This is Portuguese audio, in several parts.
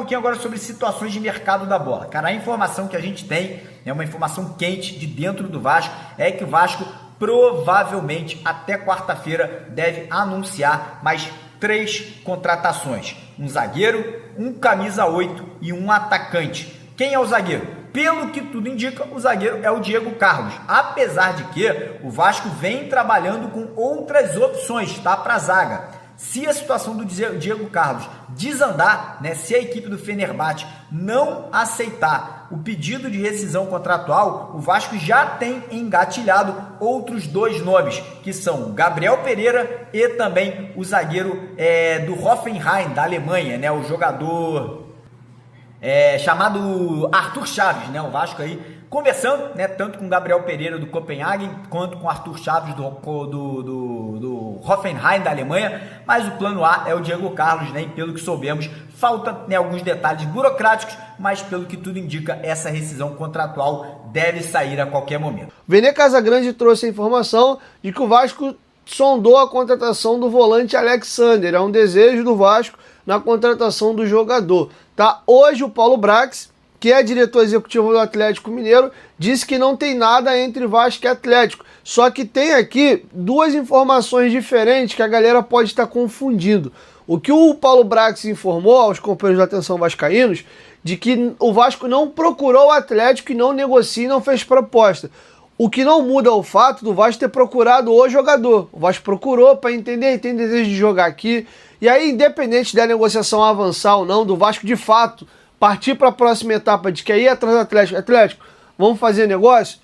pouquinho agora sobre situações de mercado da bola. Cara, a informação que a gente tem, é uma informação quente de dentro do Vasco, é que o Vasco provavelmente até quarta-feira deve anunciar mais 3 contratações. Um zagueiro, um camisa 8 e um atacante. Quem é o zagueiro? Pelo que tudo indica, o zagueiro é o Diego Carlos. Apesar de que o Vasco vem trabalhando com outras opções, tá, para a zaga. Se a situação do Diego Carlos desandar, né, se a equipe do Fenerbahçe não aceitar o pedido de rescisão contratual, o Vasco já tem engatilhado outros 2 nomes, que são o Gabriel Pereira e também o zagueiro do Hoffenheim, da Alemanha, né, o jogador chamado Arthur Chaves, né, o Vasco aí conversando, né, tanto com o Gabriel Pereira do Copenhagen quanto com o Arthur Chaves do Hoffenheim da Alemanha, mas o plano A é o Diego Carlos, né, e pelo que soubemos, falta, né, alguns detalhes burocráticos, mas pelo que tudo indica, essa rescisão contratual deve sair a qualquer momento. Vene Casagrande trouxe a informação de que o Vasco sondou a contratação do volante Alexander, é um desejo do Vasco na contratação do jogador, tá? Hoje o Paulo Brax, que é diretor executivo do Atlético Mineiro, disse que não tem nada entre Vasco e Atlético. Só que tem aqui 2 informações diferentes que a galera pode estar confundindo. O que o Paulo Brax informou aos companheiros da Atenção Vascaínos, de que o Vasco não procurou o Atlético e não negocia e não fez proposta. O que não muda o fato do Vasco ter procurado o jogador. O Vasco procurou para entender, tem desejo de jogar aqui. E aí, independente da negociação avançar ou não, do Vasco de fato partir para a próxima etapa de que ir atrás do Atlético, vamos fazer negócio?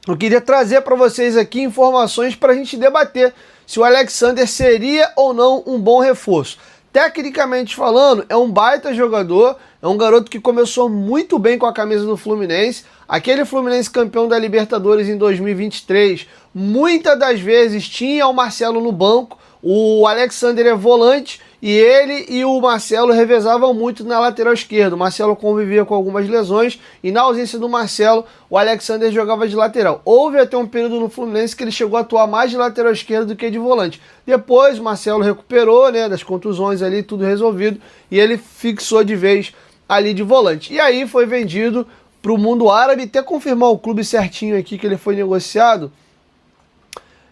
Eu queria trazer para vocês aqui informações para a gente debater se o Alexander seria ou não um bom reforço. Tecnicamente falando, é um baita jogador, é um garoto que começou muito bem com a camisa do Fluminense, aquele Fluminense campeão da Libertadores em 2023, muitas das vezes tinha o Marcelo no banco, o Alexander é volante, e ele e o Marcelo revezavam muito na lateral esquerda. O Marcelo convivia com algumas lesões e na ausência do Marcelo, o Alexander jogava de lateral. Houve até um período no Fluminense que ele chegou a atuar mais de lateral esquerdo do que de volante. Depois o Marcelo recuperou, né, das contusões ali, tudo resolvido, e ele fixou de vez ali de volante. E aí foi vendido para o mundo árabe, até confirmar o clube certinho aqui que ele foi negociado.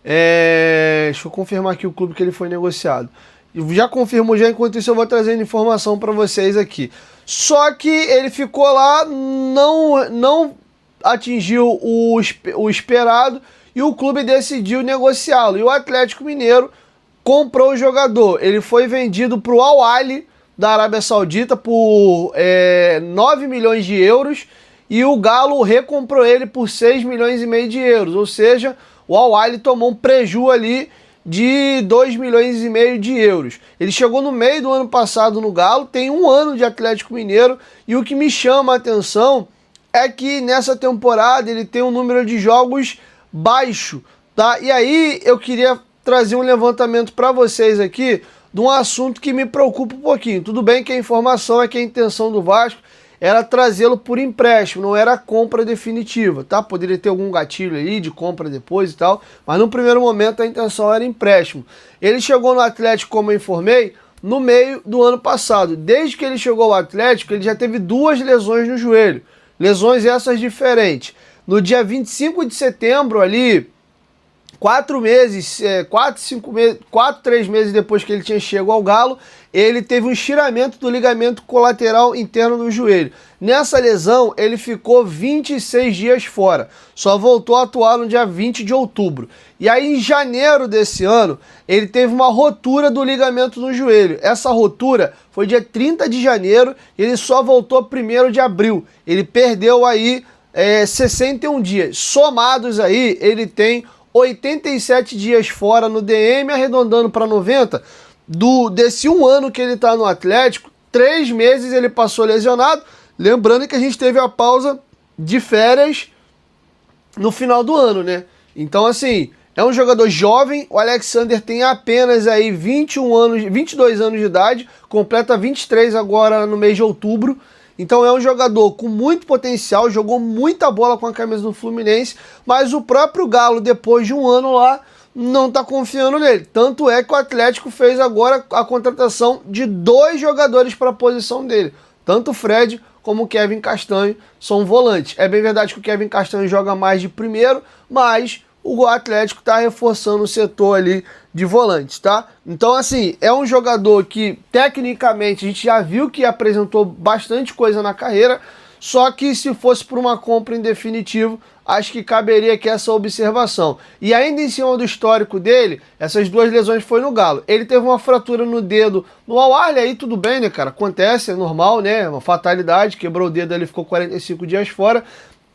Deixa eu confirmar aqui o clube que ele foi negociado. Já confirmo já, enquanto isso eu vou trazendo informação para vocês aqui. Só que ele ficou lá, não atingiu o esperado e o clube decidiu negociá-lo. E o Atlético Mineiro comprou o jogador. Ele foi vendido para o Al Ahly da Arábia Saudita por 9 milhões de euros e o Galo recomprou ele por 6 milhões e meio de euros. Ou seja, o Al Ahly tomou um prejuízo ali de 2 milhões e meio de euros. Ele chegou no meio do ano passado no Galo, tem 1 ano de Atlético Mineiro, e o que me chama a atenção é que nessa temporada ele tem um número de jogos baixo, tá? E aí eu queria trazer um levantamento para vocês aqui de um assunto que me preocupa um pouquinho. Tudo bem que a informação é que a intenção do Vasco era trazê-lo por empréstimo, não era a compra definitiva, tá? Poderia ter algum gatilho aí de compra depois e tal, mas no primeiro momento a intenção era empréstimo. Ele chegou no Atlético, como eu informei, no meio do ano passado. Desde que ele chegou ao Atlético, ele já teve 2 lesões no joelho. Lesões essas diferentes. No dia 25 de setembro ali, 3 meses depois que ele tinha chegado ao Galo, ele teve um estiramento do ligamento colateral interno do joelho. Nessa lesão, ele ficou 26 dias fora. Só voltou a atuar no dia 20 de outubro. E aí, em janeiro desse ano, ele teve uma rotura do ligamento no joelho. Essa rotura foi dia 30 de janeiro e ele só voltou 1º de abril. Ele perdeu aí 61 dias. Somados aí, ele tem 87 dias fora no DM, arredondando para 90, desse 1 ano que ele está no Atlético, 3 meses ele passou lesionado, lembrando que a gente teve a pausa de férias no final do ano, né? Então, assim, é um jogador jovem, o Alexander tem apenas aí 22 anos de idade, completa 23 agora no mês de outubro. Então é um jogador com muito potencial, jogou muita bola com a camisa do Fluminense, mas o próprio Galo, depois de 1 ano lá, não está confiando nele. Tanto é que o Atlético fez agora a contratação de 2 jogadores para a posição dele. Tanto o Fred como o Kevin Castanho são volantes. É bem verdade que o Kevin Castanho joga mais de primeiro, mas o Atlético está reforçando o setor ali de volantes, tá? Então, assim, é um jogador que, tecnicamente, a gente já viu que apresentou bastante coisa na carreira, só que se fosse por uma compra em definitivo, acho que caberia aqui essa observação. E ainda em cima do histórico dele, essas 2 lesões foi no Galo. Ele teve uma fratura no dedo no Al-Ahly, aí tudo bem, né, cara? Acontece, é normal, né? Uma fatalidade, quebrou o dedo, ele ficou 45 dias fora.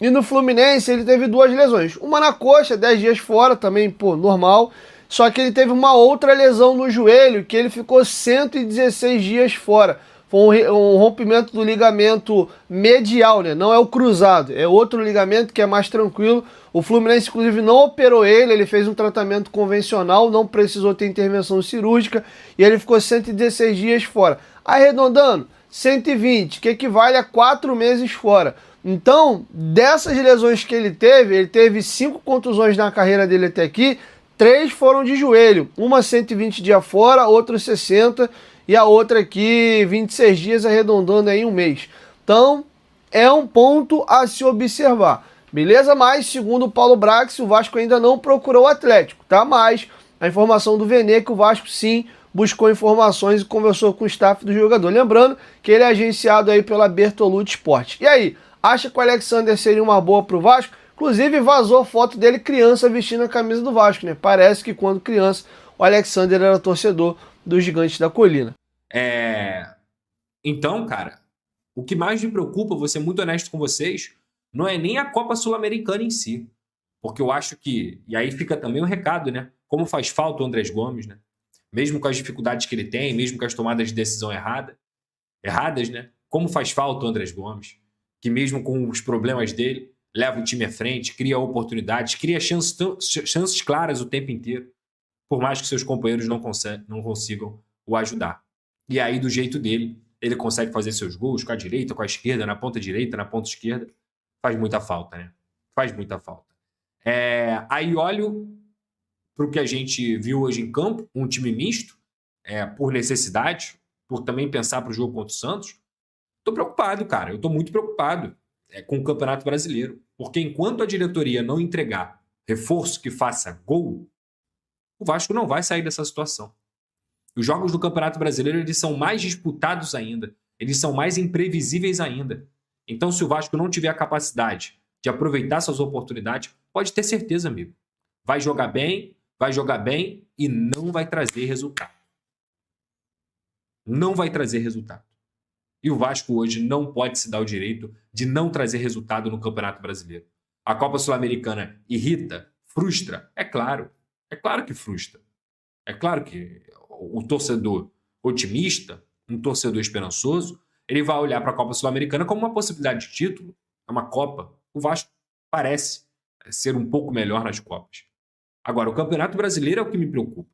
E no Fluminense ele teve 2 lesões. Uma na coxa, 10 dias fora, também, pô, normal. Só que ele teve uma outra lesão no joelho, que ele ficou 116 dias fora. Foi um rompimento do ligamento medial, né? Não é o cruzado, é outro ligamento que é mais tranquilo. O Fluminense, inclusive, não operou ele fez um tratamento convencional, não precisou ter intervenção cirúrgica e ele ficou 116 dias fora. Arredondando, 120, que equivale a 4 meses fora. Então, dessas lesões que ele teve 5 contusões na carreira dele até aqui, 3 foram de joelho. Uma 120 dias fora, outra 60 e a outra aqui 26 dias, arredondando aí 1 mês. Então, é um ponto a se observar. Beleza? Mas, segundo o Paulo Brax, o Vasco ainda não procurou o Atlético, tá? Mas a informação do Vene é que o Vasco sim buscou informações e conversou com o staff do jogador. Lembrando que ele é agenciado aí pela Bertolucci Sport. E aí, acha que o Alexander seria uma boa pro Vasco? Inclusive vazou foto dele criança vestindo a camisa do Vasco, né? Parece que quando criança o Alexander era torcedor dos Gigantes da Colina. Então, cara, o que mais me preocupa, vou ser muito honesto com vocês, não é nem a Copa Sul-Americana em si. Porque eu acho que, e aí fica também o recado, né? Como faz falta o Andrés Gomes, né? Mesmo com as dificuldades que ele tem, mesmo com as tomadas de decisão erradas, né? Como faz falta o Andrés Gomes, que mesmo com os problemas dele, leva o time à frente, cria oportunidades, cria chances claras o tempo inteiro, por mais que seus companheiros não consigam o ajudar. E aí, do jeito dele, ele consegue fazer seus gols com a direita, com a esquerda, na ponta direita, na ponta esquerda. Faz muita falta, né? Faz muita falta. Aí olho para o que a gente viu hoje em campo, um time misto, por necessidade, por também pensar para o jogo contra o Santos. Estou preocupado, cara. Eu estou muito preocupado com o Campeonato Brasileiro. Porque enquanto a diretoria não entregar reforço que faça gol, o Vasco não vai sair dessa situação. Os jogos do Campeonato Brasileiro, eles são mais disputados ainda. Eles são mais imprevisíveis ainda. Então, se o Vasco não tiver a capacidade de aproveitar suas oportunidades, pode ter certeza, amigo. Vai jogar bem e não vai trazer resultado. Não vai trazer resultado. E o Vasco hoje não pode se dar o direito de não trazer resultado no Campeonato Brasileiro. A Copa Sul-Americana irrita, frustra? É claro. É claro que frustra. É claro que o torcedor otimista, um torcedor esperançoso, ele vai olhar para a Copa Sul-Americana como uma possibilidade de título. É uma Copa. O Vasco parece ser um pouco melhor nas Copas. Agora, o Campeonato Brasileiro é o que me preocupa.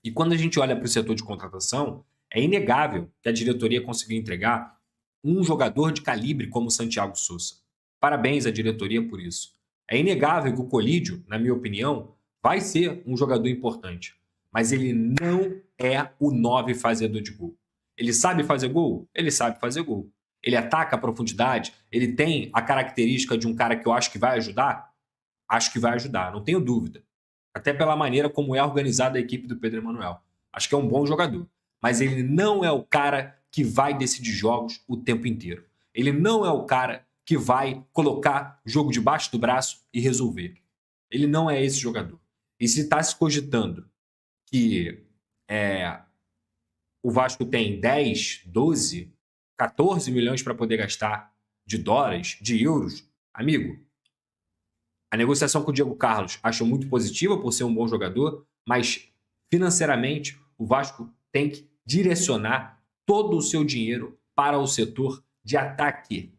E quando a gente olha para o setor de contratação, é inegável que a diretoria conseguiu entregar um jogador de calibre como o Santiago Sousa. Parabéns à diretoria por isso. É inegável que o Colídio, na minha opinião, vai ser um jogador importante. Mas ele não é o 9 fazedor de gol. Ele sabe fazer gol? Ele sabe fazer gol. Ele ataca a profundidade? Ele tem a característica de um cara que eu acho que vai ajudar? Acho que vai ajudar, não tenho dúvida. Até pela maneira como é organizada a equipe do Pedro Emanuel. Acho que é um bom jogador. Mas ele não é o cara que vai decidir jogos o tempo inteiro. Ele não é o cara que vai colocar o jogo debaixo do braço e resolver. Ele não é esse jogador. E se está se cogitando que o Vasco tem 10, 12, 14 milhões para poder gastar de dólares, de euros, amigo, a negociação com o Diego Carlos acho muito positiva por ser um bom jogador, mas financeiramente o Vasco tem que direcionar todo o seu dinheiro para o setor de ataque.